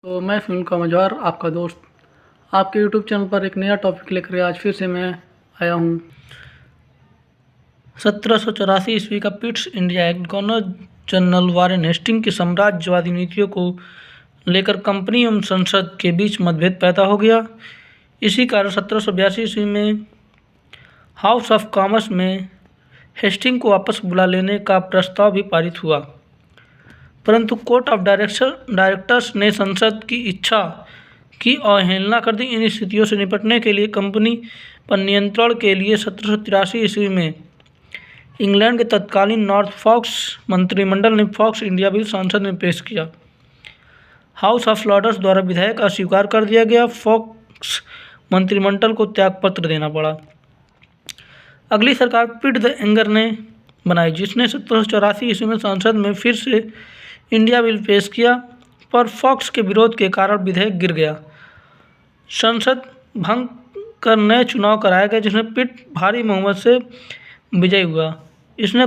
तो मैं सुनील कामजवार, आपका दोस्त, आपके यूट्यूब चैनल पर एक नया टॉपिक लेकर आज फिर से मैं आया हूँ। 1784 ईस्वी का Pitt's India act governor general Warren Hasting की साम्राज्यवादी नीतियों को लेकर कंपनी एवं संसद के बीच मतभेद पैदा हो गया। इसी कारण 1782 ईस्वी में हाउस ऑफ कॉमर्स में हेस्टिंग को वापस बुला लेने का प्रस्ताव भी पारित हुआ, परंतु कोर्ट ऑफ डायरेक्टर्स ने संसद की इच्छा की अवहेलना कर दी। इन स्थितियों से निपटने के लिए कंपनी पर नियंत्रण के लिए 1783 ईस्वी में इंग्लैंड के तत्कालीन नॉर्फॉक्स मंत्रिमंडल ने फॉक्स इंडिया बिल संसद में पेश किया। हाउस ऑफ लॉर्ड्स द्वारा विधेयक अस्वीकार कर दिया गया। फॉक्स मंत्रिमंडल को त्यागपत्र देना पड़ा। अगली सरकार पिट द एंगर ने बनाई, जिसने 1784 ईस्वी में संसद में फिर से इंडिया बिल पेश किया, पर फॉक्स के विरोध के कारण विधेयक गिर गया। संसद भंग कर नए चुनाव कराए गए, जिसमें पिट भारी बहुमत से विजयी हुआ। उसने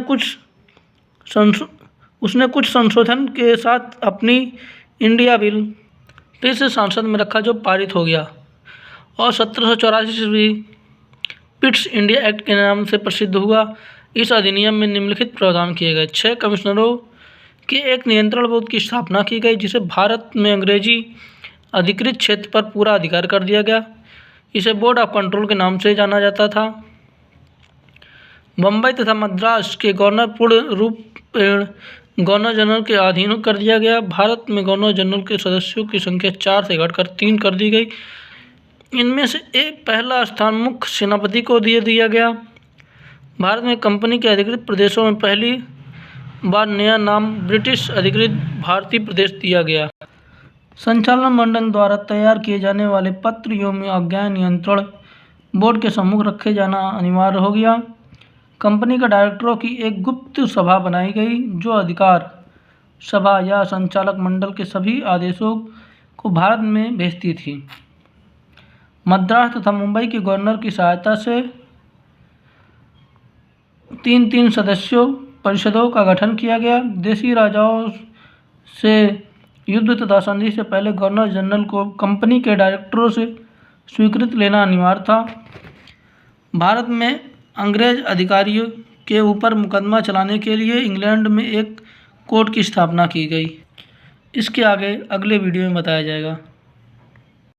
कुछ संशोधन के साथ अपनी इंडिया बिल फिर से संसद में रखा, जो पारित हो गया और 1784 ईस्वी पिट्स इंडिया एक्ट के नाम से प्रसिद्ध हुआ। इस अधिनियम में निम्नलिखित प्रावधान किए गए। 6 कमिश्नरों के एक नियंत्रण बोर्ड की स्थापना की गई, जिसे भारत में अंग्रेजी अधिकृत क्षेत्र पर पूरा अधिकार कर दिया गया। इसे बोर्ड ऑफ कंट्रोल के नाम से जाना जाता था। बम्बई तथा मद्रास के गवर्नर पूर्ण रूप गवर्नर जनरल के अधीन कर दिया गया। भारत में गवर्नर जनरल के सदस्यों की संख्या 4 से घटकर 3 कर दी गई। इनमें से एक पहला स्थान मुख्य सेनापति को दिया गया। भारत में कंपनी के अधिकृत प्रदेशों में पहली बार नया नाम ब्रिटिश अधिकृत भारतीय प्रदेश दिया गया। संचालन मंडल द्वारा तैयार किए जाने वाले पत्र एवं आज्ञाएं नियंत्रण बोर्ड के सम्मुख रखे जाना अनिवार्य हो गया। कंपनी का डायरेक्टरों की एक गुप्त सभा बनाई गई, जो अधिकार सभा या संचालक मंडल के सभी आदेशों को भारत में भेजती थी। मद्रास तथा मुंबई के गवर्नर की सहायता से 3 सदस्यों परिषदों का गठन किया गया। देशी राजाओं से युद्ध तथा संधि से पहले गवर्नर जनरल को कंपनी के डायरेक्टरों से स्वीकृति लेना अनिवार्य था। भारत में अंग्रेज अधिकारियों के ऊपर मुकदमा चलाने के लिए इंग्लैंड में एक कोर्ट की स्थापना की गई। इसके आगे अगले वीडियो में बताया जाएगा।